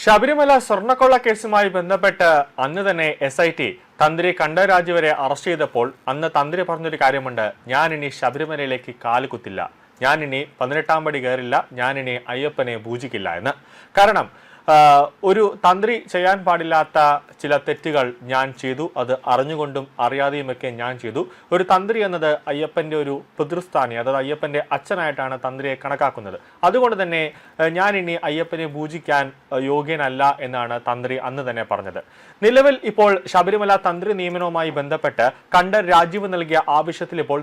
ശബരിമല സ്വർണ്ണക്കൊള്ള കേസുമായി ബന്ധപ്പെട്ട് അന്ന് തന്നെ SIT തന്ത്രി കണ്ഠരാജുവരെ അറസ്റ്റ് ചെയ്തപ്പോൾ അന്ന് തന്ത്രി പറഞ്ഞൊരു കാര്യമുണ്ട്. ഞാൻ ഇനി ശബരിമലയിലേക്ക് കാലുകുത്തില്ല, ഞാൻ ഇനി 18-ാം പടി കയറില്ല, ഞാൻ ഇനി അയ്യപ്പനെ പൂജിക്കില്ല എന്ന്. കാരണം ഒരു തന്ത്രി ചെയ്യാൻ പാടില്ലാത്ത ചില തെറ്റുകൾ ഞാൻ ചെയ്തു, അത് അറിഞ്ഞുകൊണ്ടും അറിയാതെയുമൊക്കെ ഞാൻ ചെയ്തു. ഒരു തന്ത്രി എന്നത് അയ്യപ്പൻ്റെ ഒരു പിതൃസ്ഥാനി, അതായത് അയ്യപ്പൻ്റെ അച്ഛനായിട്ടാണ് തന്ത്രിയെ കണക്കാക്കുന്നത്. അതുകൊണ്ട് തന്നെ ഞാൻ ഇനി അയ്യപ്പനെ പൂജിക്കാൻ യോഗ്യനല്ല എന്നാണ് തന്ത്രി അന്ന് തന്നെ പറഞ്ഞത്. നിലവിൽ ഇപ്പോൾ ശബരിമല തന്ത്രി നിയമനവുമായി ബന്ധപ്പെട്ട് കണ്ഠർ രാജീവ് നൽകിയ ആവശ്യത്തിൽ ഇപ്പോൾ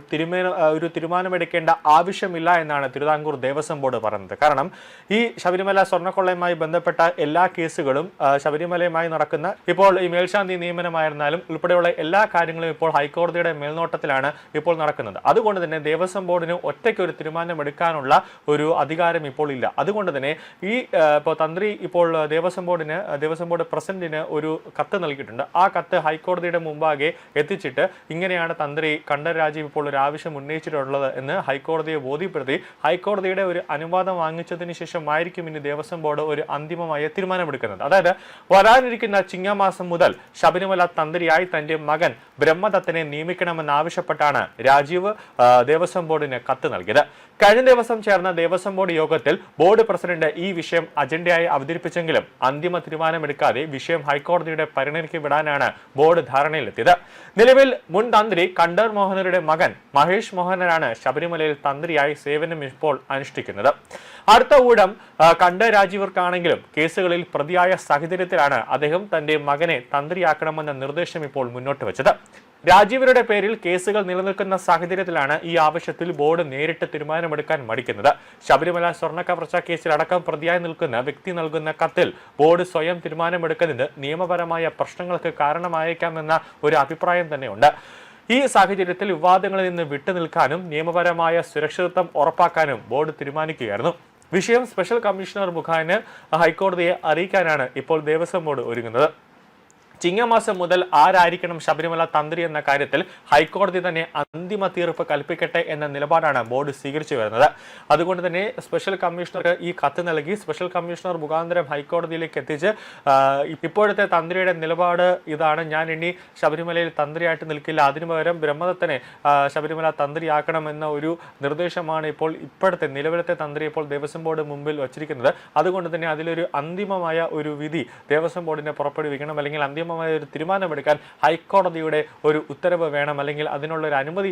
ഒരു തീരുമാനമെടുക്കേണ്ട ആവശ്യമില്ല എന്നാണ് തിരുവിതാംകൂർ ദേവസ്വം ബോർഡ് പറയുന്നത്. കാരണം ഈ ശബരിമല സ്വർണ്ണക്കൊള്ളയുമായി ബന്ധപ്പെട്ട എല്ലാ കേസുകളും ശബരിമലയുമായി നടക്കുന്ന ഇപ്പോൾ ഈ മേൽശാന്തി നിയമനമായിരുന്നാലും ഉൾപ്പെടെയുള്ള എല്ലാ കാര്യങ്ങളും ഇപ്പോൾ ഹൈക്കോടതിയുടെ മേൽനോട്ടത്തിലാണ് ഇപ്പോൾ നടക്കുന്നത്. അതുകൊണ്ട് തന്നെ ദേവസ്വം ബോർഡിന് ഒറ്റയ്ക്ക് ഒരു തീരുമാനമെടുക്കാനുള്ള ഒരു അധികാരം ഇപ്പോൾ ഇല്ല. അതുകൊണ്ട് തന്നെ ഈ ഇപ്പോൾ തന്ത്രി ഇപ്പോൾ ദേവസ്വം ബോർഡ് പ്രസിഡന്റിന് ഒരു കത്ത് നൽകിയിട്ടുണ്ട്. ആ കത്ത് ഹൈക്കോടതിയുടെ മുമ്പാകെ എത്തിച്ചിട്ട് ഇങ്ങനെയാണ് തന്ത്രി കണ്ഠർ രാജീവ് ഇപ്പോൾ ഒരു ആവശ്യം ഉന്നയിച്ചിട്ടുള്ളത് എന്ന് ഹൈക്കോടതിയെ ബോധ്യപ്പെടുത്തി ഹൈക്കോടതിയുടെ ഒരു അനുവാദം വാങ്ങിച്ചതിന് ശേഷമായിരിക്കും ഇനി ദേവസ്വം ബോർഡ് ഒരു അന്തിമമായ തീരുമാനമെടുക്കുന്നത്. അതായത് വരാനിരിക്കുന്ന ചിങ്ങമാസം മുതൽ ശബരിമല തന്ത്രിയായി തന്റെ മകൻ ബ്രഹ്മദത്തനെ നിയമിക്കണമെന്നാവശ്യപ്പെട്ടാണ് രാജീവ് ദേവസ്വം ബോർഡിന് കത്ത് നൽകിയത്. കഴിഞ്ഞ ദിവസം ചേർന്ന ദേവസ്വം ബോർഡ് യോഗത്തിൽ ബോർഡ് പ്രസിഡന്റ് ഈ വിഷയം അജണ്ടയായി അവതരിപ്പിച്ചെങ്കിലും അന്തിമ തീരുമാനമെടുക്കാതെ വിഷയം ഹൈക്കോടതിയുടെ പരിഗണനയ്ക്ക് വിടാനാണ് ബോർഡ് ധാരണയിലെത്തിയത്. നിലവിൽ മുൻ തന്ത്രി കണ്ഠർ മോഹനരുടെ മകൻ മഹേഷ് മോഹനരാണ് ശബരിമലയിൽ തന്ത്രിയായി സേവനം ഇപ്പോൾ അനുഷ്ഠിക്കുന്നത്. അടുത്ത ഊഴം കണ്ഠർ രാജീവർക്കാണെങ്കിലും കേസുകളിൽ പ്രതിയായ സാഹചര്യത്തിലാണ് അദ്ദേഹം തന്റെ മകനെ തന്ത്രിയാക്കണമെന്ന നിർദ്ദേശം ഇപ്പോൾ മുന്നോട്ട് വെച്ചത്. രാജീവരുടെ പേരിൽ കേസുകൾ നിലനിൽക്കുന്ന സാഹചര്യത്തിലാണ് ഈ ആവശ്യത്തിൽ ബോർഡ് നേരിട്ട് തീരുമാനമെടുക്കാൻ മടിക്കുന്നത്. ശബരിമല സ്വർണ്ണ കവർച്ച കേസിലടക്കം പ്രതിയായി നിൽക്കുന്ന വ്യക്തി നൽകുന്ന കത്തിൽ ബോർഡ് സ്വയം തീരുമാനമെടുക്കുന്നത് നിയമപരമായ പ്രശ്നങ്ങൾക്ക് കാരണമായേക്കാമെന്ന ഒരു അഭിപ്രായം തന്നെയുണ്ട്. ഈ സാഹചര്യത്തിൽ വിവാദങ്ങളിൽ നിന്ന് വിട്ടുനിൽക്കാനും നിയമപരമായ സുരക്ഷിതത്വം ഉറപ്പാക്കാനും ബോർഡ് തീരുമാനിക്കുകയായിരുന്നു. വിഷയം സ്പെഷ്യൽ കമ്മീഷണർ മുഖേന ഹൈക്കോടതിയെ അറിയിക്കാനാണ് ഇപ്പോൾ ദേവസ്വം ബോർഡ് ഒരുങ്ങുന്നത്. ചിങ്ങമാസം മുതൽ ആരായിരിക്കണം ശബരിമല തന്ത്രി എന്ന കാര്യത്തിൽ ഹൈക്കോടതി തന്നെ അന്തിമ തീർപ്പ് കൽപ്പിക്കട്ടെ എന്ന നിലപാടാണ് ബോർഡ് സ്വീകരിച്ചു വരുന്നത്. അതുകൊണ്ട് തന്നെ സ്പെഷ്യൽ കമ്മീഷണർക്ക് ഈ കത്ത് നൽകി സ്പെഷ്യൽ കമ്മീഷണർ മുഖാന്തരം ഹൈക്കോടതിയിലേക്ക് എത്തിച്ച് ഇപ്പോഴത്തെ തന്ത്രിയുടെ നിലപാട് ഇതാണ്, ഞാൻ ഇനി ശബരിമലയിൽ തന്ത്രിയായിട്ട് നിൽക്കില്ല, അതിനു പകരം ബ്രഹ്മദത്തനെ ശബരിമല തന്ത്രിയാക്കണമെന്ന ഒരു നിർദ്ദേശമാണ് ഇപ്പോഴത്തെ നിലവിലത്തെ തന്ത്രി ഇപ്പോൾ ദേവസ്വം ബോർഡ് മുമ്പിൽ വച്ചിരിക്കുന്നത്. അതുകൊണ്ട് തന്നെ അതിലൊരു അന്തിമമായ ഒരു വിധി ദേവസ്വം ബോർഡിനെ പുറപ്പെടുവിക്കണം, അല്ലെങ്കിൽ ഒരു തീരുമാനമെടുക്കാൻ ഹൈക്കോടതിയുടെ ഒരു ഉത്തരവ് വേണം, അല്ലെങ്കിൽ അതിനുള്ള ഒരു അനുമതി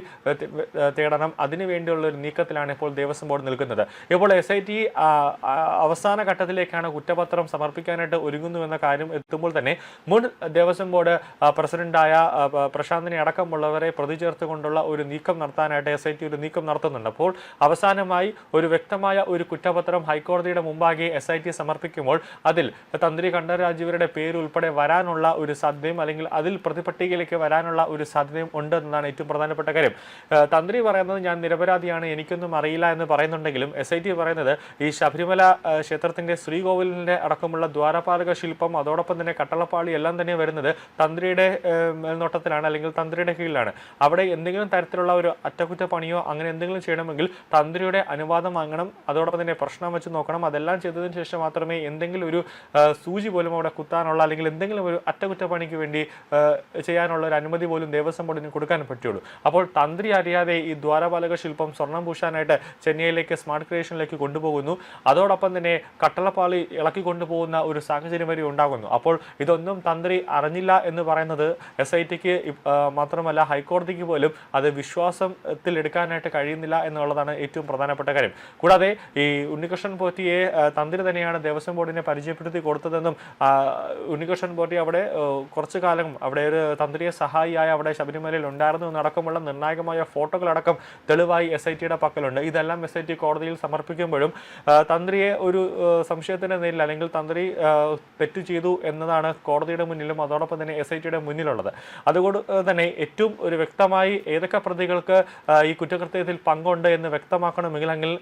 തേടണം. അതിനുവേണ്ടിയുള്ള ഒരു നീക്കത്തിലാണ് ഇപ്പോൾ ദേവസ്വം ബോർഡ് നിൽക്കുന്നത്. ഇപ്പോൾ SIT അവസാന ഘട്ടത്തിലേക്കാണ് കുറ്റപത്രം സമർപ്പിക്കാനായിട്ട് ഒരുങ്ങുന്നുവെന്ന കാര്യം എത്തുമ്പോൾ തന്നെ മുൻ ദേവസ്വം ബോർഡ് പ്രസിഡന്റായ പ്രശാന്തിനെ അടക്കമുള്ളവരെ പ്രതി ചേർത്തുകൊണ്ടുള്ള ഒരു നീക്കം നടത്താനായിട്ട് SIT ഒരു നീക്കം നടത്തുന്നുണ്ട്. അപ്പോൾ അവസാനമായി ഒരു വ്യക്തമായ ഒരു കുറ്റപത്രം ഹൈക്കോടതിയുടെ മുമ്പാകെ SIT സമർപ്പിക്കുമ്പോൾ അതിൽ തന്ത്രി കണ്ഠർ രാജീവരുടെ പേര് ഉൾപ്പെടെ വരാനുള്ള ഒരു സാധ്യതയും അല്ലെങ്കിൽ അതിൽ പ്രതിപട്ടികയിലേക്ക് വരാനുള്ള ഒരു സാധ്യതയും ഉണ്ട് എന്നതാണ് ഏറ്റവും പ്രധാനപ്പെട്ട കാര്യം. തന്ത്രി പറയുന്നത് ഞാൻ നിരപരാധിയാണ്, എനിക്കൊന്നും അറിയില്ല എന്ന് പറയുന്നുണ്ടെങ്കിലും SIT പറയുന്നത് ഈ ശബരിമല ക്ഷേത്രത്തിന്റെ ശ്രീകോവിലിന്റെ അടക്കമുള്ള ദ്വാരപാലക ശില്പം അതോടൊപ്പം തന്നെ കട്ടളപ്പാളി എല്ലാം തന്നെ വരുന്നത് തന്ത്രിയുടെ മേൽനോട്ടത്തിലാണ്, അല്ലെങ്കിൽ തന്ത്രിയുടെ കീഴിലാണ്. അവിടെ എന്തെങ്കിലും തരത്തിലുള്ള ഒരു അറ്റകുറ്റപ്പണിയോ അങ്ങനെ എന്തെങ്കിലും ചെയ്യണമെങ്കിൽ തന്ത്രിയുടെ അനുവാദം വാങ്ങണം, അതോടൊപ്പം തന്നെ പ്രശ്നം വെച്ച് നോക്കണം. അതെല്ലാം ചെയ്തതിനു ശേഷം മാത്രമേ എന്തെങ്കിലും ഒരു സൂചി പോലും അവിടെ കുത്താനുള്ള അല്ലെങ്കിൽ എന്തെങ്കിലും ഒരു അറ്റകുറ്റപ്പണിക്ക് വേണ്ടി ചെയ്യാനുള്ള ഒരു അനുമതി പോലും ദേവസ്വം ബോർഡിന് കൊടുക്കാൻ പറ്റുള്ളൂ. അപ്പോൾ തന്ത്രി അറിയാതെ ഈ ദ്വാരപാലക ശില്പം സ്വർണം പൂശാനായിട്ട് ചെന്നൈയിലേക്ക് സ്മാർട്ട് ക്രിയേഷനിലേക്ക് കൊണ്ടുപോകുന്നു. അതോടൊപ്പം തന്നെ കട്ടളപ്പാളി ഇളക്കി കൊണ്ടുപോകുന്ന ഒരു സാഹചര്യം വരെ ഉണ്ടാകുന്നു. അപ്പോൾ ഇതൊന്നും തന്ത്രി അറിഞ്ഞില്ല എന്ന് പറയുന്നത് SITക്ക് മാത്രമല്ല ഹൈക്കോടതിക്ക് പോലും അത് വിശ്വാസത്തിൽ എടുക്കാനായിട്ട് കഴിയുന്നില്ല എന്നുള്ളതാണ് ഏറ്റവും പ്രധാനപ്പെട്ട കാര്യം. കൂടാതെ ഈ ഉണ്ണികൃഷ്ണൻ പോറ്റിയെ തന്ത്രി തന്നെയാണ് ദേവസ്വം ബോർഡിനെ പരിചയപ്പെടുത്തി കൊടുത്തതെന്നും ഉണ്ണികൃഷ്ണൻ പോറ്റി അവിടെ കുറച്ചു കാലം അവിടെ ഒരു തന്ത്രിയെ സഹായിയായി അവിടെ ശബരിമലയിൽ ഉണ്ടായിരുന്നു എന്നടക്കമുള്ള നിർണായകമായ ഫോട്ടോകളടക്കം തെളിവായി SITയുടെ പക്കലുണ്ട്. ഇതെല്ലാം SIT കോടതിയിൽ സമർപ്പിക്കുമ്പോഴും തന്ത്രിയെ ഒരു സംശയത്തിന്റെ നേരിൽ അല്ലെങ്കിൽ തന്ത്രി തെറ്റു ചെയ്തു എന്നതാണ് കോടതിയുടെ മുന്നിലും അതോടൊപ്പം തന്നെ SITയുടെ മുന്നിലുള്ളത്. അതുകൊണ്ട് തന്നെ ഏറ്റവും ഒരു വ്യക്തമായി ഏതൊക്കെ പ്രതികൾക്ക് ഈ കുറ്റകൃത്യത്തിൽ പങ്കുണ്ട് എന്ന് വ്യക്തമാക്കണമെങ്കിൽ അല്ലെങ്കിൽ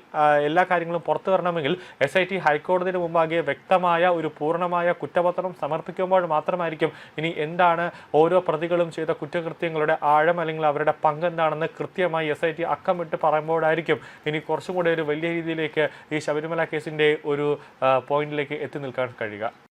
എല്ലാ കാര്യങ്ങളും പുറത്തു വരണമെങ്കിൽ SIT ഹൈക്കോടതിയുടെ മുമ്പാകെ വ്യക്തമായ ഒരു പൂർണ്ണമായ കുറ്റപത്രം സമർപ്പിക്കുമ്പോൾ മാത്രമായിരിക്കും ഇനി എന്താണ് ഓരോ പ്രതികളും ചെയ്ത കുറ്റകൃത്യങ്ങളുടെ ആഴം അല്ലെങ്കിൽ അവരുടെ പങ്ക് എന്താണെന്ന് കൃത്യമായി SIT അക്കമിട്ട് പറയുമ്പോഴായിരിക്കും ഇനി കുറച്ചും കൂടെ ഒരു വലിയ രീതിയിലേക്ക് ഈ ശബരിമല കേസിന്റെ ഒരു പോയിന്റിലേക്ക് എത്തി നിൽക്കാൻ കഴിയുക.